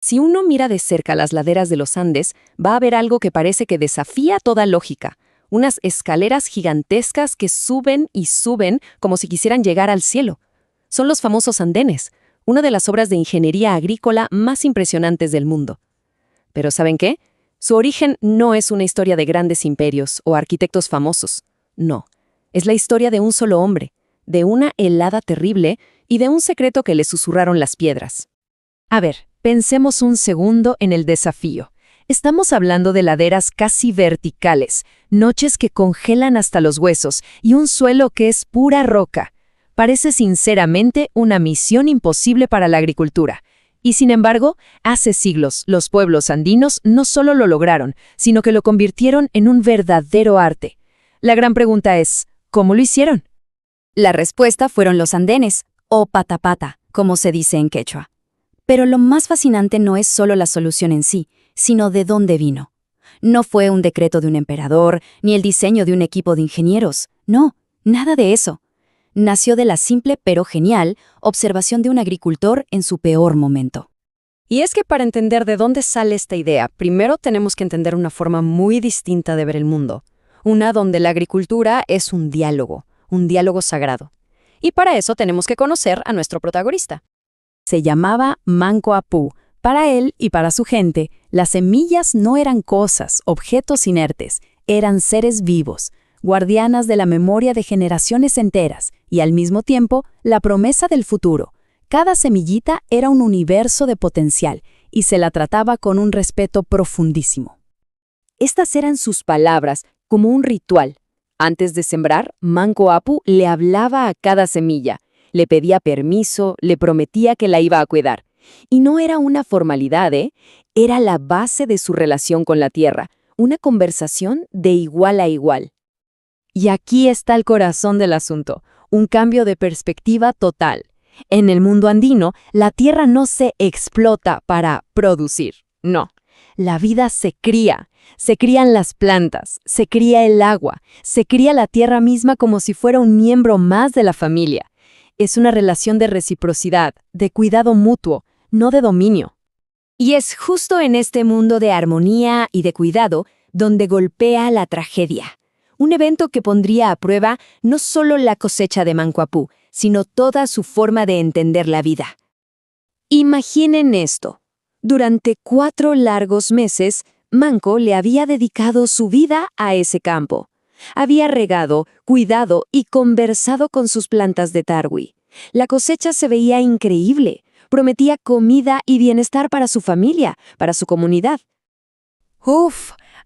Si uno mira de cerca las laderas de los Andes, va a ver algo que parece que desafía toda lógica. Unas escaleras gigantescas que suben y suben como si quisieran llegar al cielo. Son los famosos andenes, una de las obras de ingeniería agrícola más impresionantes del mundo. Pero ¿saben qué? Su origen no es una historia de grandes imperios o arquitectos famosos. No, es la historia de un solo hombre, de una helada terrible y de un secreto que le susurraron las piedras. A ver, pensemos un segundo en el desafío. Estamos hablando de laderas casi verticales, noches que congelan hasta los huesos y un suelo que es pura roca. Parece sinceramente una misión imposible para la agricultura. Y sin embargo, hace siglos, los pueblos andinos no solo lo lograron, sino que lo convirtieron en un verdadero arte. La gran pregunta es, ¿cómo lo hicieron? La respuesta fueron los andenes, o patapata, como se dice en quechua. Pero lo más fascinante no es solo la solución en sí, sino de dónde vino. No fue un decreto de un emperador, ni el diseño de un equipo de ingenieros. No, nada de eso. Nació de la simple pero genial observación de un agricultor en su peor momento. Y es que para entender de dónde sale esta idea, primero tenemos que entender una forma muy distinta de ver el mundo. Una donde la agricultura es un diálogo sagrado. Y para eso tenemos que conocer a nuestro protagonista. Se llamaba Manco Apú. Para él y para su gente, las semillas no eran cosas, objetos inertes, eran seres vivos, guardianas de la memoria de generaciones enteras y al mismo tiempo la promesa del futuro. Cada semillita era un universo de potencial y se la trataba con un respeto profundísimo. Estas eran sus palabras, como un ritual. Antes de sembrar, Manco Apú le hablaba a cada semilla, le pedía permiso, le prometía que la iba a cuidar. Y no era una formalidad, era la base de su relación con la tierra, una conversación de igual a igual. Y aquí está el corazón del asunto, un cambio de perspectiva total. En el mundo andino, la tierra no se explota para producir, no. La vida se crían las plantas, se cría el agua, se cría la tierra misma como si fuera un miembro más de la familia. Es una relación de reciprocidad, de cuidado mutuo, no de dominio. Y es justo en este mundo de armonía y de cuidado donde golpea la tragedia. Un evento que pondría a prueba no solo la cosecha de Manco Apú, sino toda su forma de entender la vida. Imaginen esto. Durante 4 largos meses, Manco le había dedicado su vida a ese campo. Había regado, cuidado y conversado con sus plantas de tarwi. La cosecha se veía increíble. Prometía comida y bienestar para su familia, para su comunidad.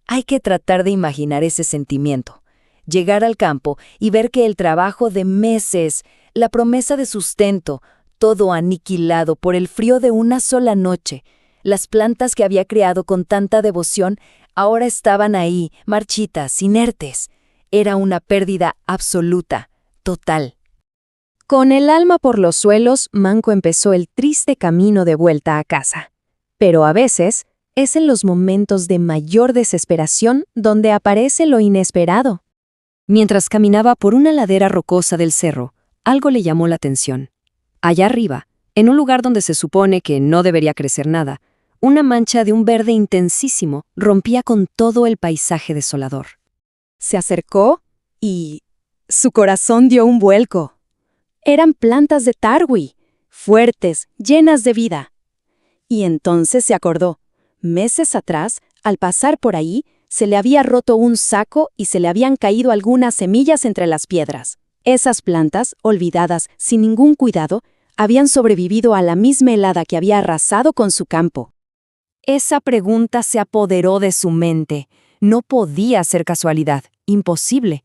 Hay que tratar de imaginar ese sentimiento. Llegar al campo y ver que el trabajo de meses, la promesa de sustento, todo aniquilado por el frío de una sola noche. Las plantas que había creado con tanta devoción ahora estaban ahí, marchitas, inertes. Era una pérdida absoluta, total. Con el alma por los suelos, Manco empezó el triste camino de vuelta a casa. Pero a veces, es en los momentos de mayor desesperación donde aparece lo inesperado. Mientras caminaba por una ladera rocosa del cerro, algo le llamó la atención. Allá arriba, en un lugar donde se supone que no debería crecer nada, una mancha de un verde intensísimo rompía con todo el paisaje desolador. Se acercó y su corazón dio un vuelco. Eran plantas de tarwi, fuertes, llenas de vida. Y entonces se acordó. Meses atrás, al pasar por ahí, se le había roto un saco y se le habían caído algunas semillas entre las piedras. Esas plantas, olvidadas, sin ningún cuidado, habían sobrevivido a la misma helada que había arrasado con su campo. Esa pregunta se apoderó de su mente. No podía ser casualidad, imposible.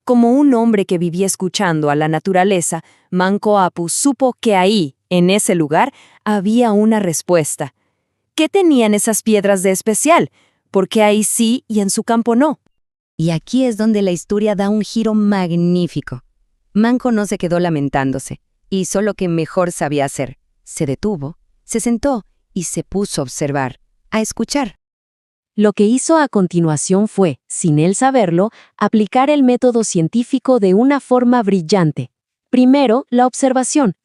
Como un hombre que vivía escuchando a la naturaleza, Manco Apú supo que ahí, en ese lugar, había una respuesta. ¿Qué tenían esas piedras de especial? ¿Por qué ahí sí y en su campo no? Y aquí es donde la historia da un giro magnífico. Manco no se quedó lamentándose, hizo lo que mejor sabía hacer. Se detuvo, se sentó y se puso a observar, a escuchar. Lo que hizo a continuación fue, sin él saberlo, aplicar el método científico de una forma brillante. Primero, la observación.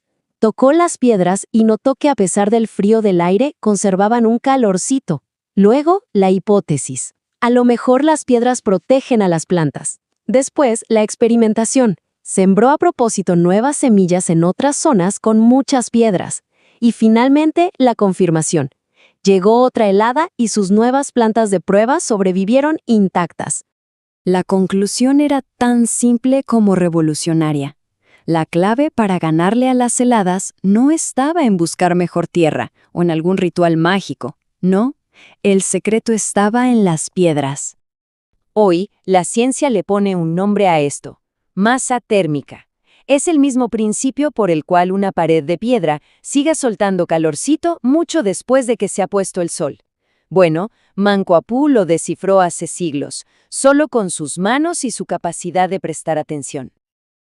Tocó las piedras y notó que a pesar del frío del aire, conservaban un calorcito. Luego, la hipótesis. A lo mejor las piedras protegen a las plantas. Después, la experimentación. Sembró a propósito nuevas semillas en otras zonas con muchas piedras. Y finalmente, la confirmación. Llegó otra helada y sus nuevas plantas de prueba sobrevivieron intactas. La conclusión era tan simple como revolucionaria. La clave para ganarle a las heladas no estaba en buscar mejor tierra o en algún ritual mágico. No, el secreto estaba en las piedras. Hoy, la ciencia le pone un nombre a esto: masa térmica. Es el mismo principio por el cual una pared de piedra sigue soltando calorcito mucho después de que se ha puesto el sol. Bueno, Manco Apú lo descifró hace siglos, solo con sus manos y su capacidad de prestar atención.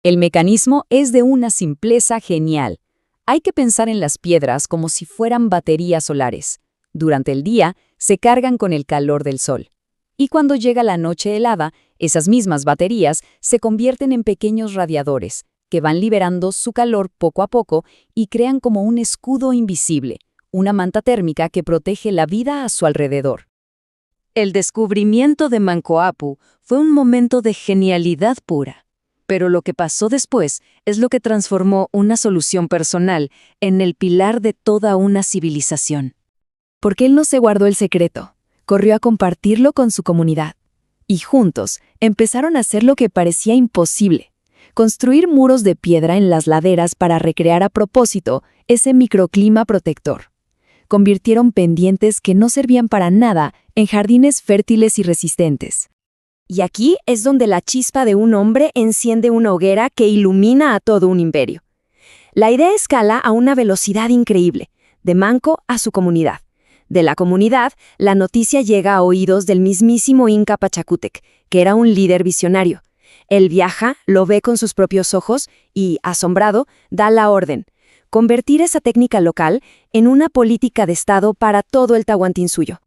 El mecanismo es de una simpleza genial. Hay que pensar en las piedras como si fueran baterías solares. Durante el día, se cargan con el calor del sol. Y cuando llega la noche helada, esas mismas baterías se convierten en pequeños radiadores, que van liberando su calor poco a poco y crean como un escudo invisible, una manta térmica que protege la vida a su alrededor. El descubrimiento de Manco Apú fue un momento de genialidad pura. Pero lo que pasó después es lo que transformó una solución personal en el pilar de toda una civilización. Porque él no se guardó el secreto, corrió a compartirlo con su comunidad. Y juntos empezaron a hacer lo que parecía imposible: construir muros de piedra en las laderas para recrear a propósito ese microclima protector. Convirtieron pendientes que no servían para nada en jardines fértiles y resistentes. Y aquí es donde la chispa de un hombre enciende una hoguera que ilumina a todo un imperio. La idea escala a una velocidad increíble, de Manco a su comunidad. De la comunidad, la noticia llega a oídos del mismísimo Inca Pachacútec, que era un líder visionario. Él viaja, lo ve con sus propios ojos y, asombrado, da la orden: convertir esa técnica local en una política de Estado para todo el Tahuantinsuyo.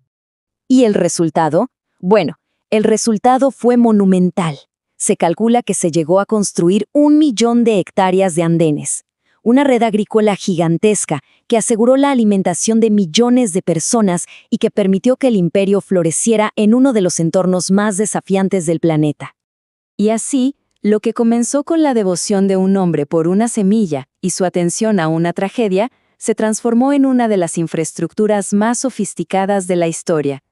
¿Y el resultado? Bueno, el resultado fue monumental. Se calcula que se llegó a construir 1 millón de hectáreas de andenes. Una red agrícola gigantesca que aseguró la alimentación de millones de personas y que permitió que el imperio floreciera en uno de los entornos más desafiantes del planeta. Y así, lo que comenzó con la devoción de un hombre por una semilla y su atención a una tragedia, se transformó en una de las infraestructuras más sofisticadas de la historia.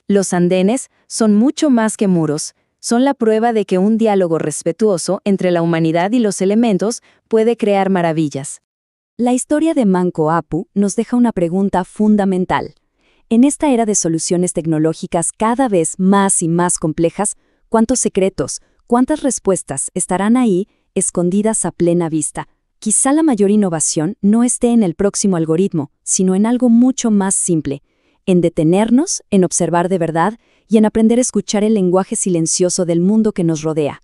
Los andenes son mucho más que muros, son la prueba de que un diálogo respetuoso entre la humanidad y los elementos puede crear maravillas. La historia de Manco Apú nos deja una pregunta fundamental. En esta era de soluciones tecnológicas cada vez más y más complejas, ¿cuántos secretos, cuántas respuestas estarán ahí, escondidas a plena vista? Quizá la mayor innovación no esté en el próximo algoritmo, sino en algo mucho más simple: en detenernos, en observar de verdad y en aprender a escuchar el lenguaje silencioso del mundo que nos rodea.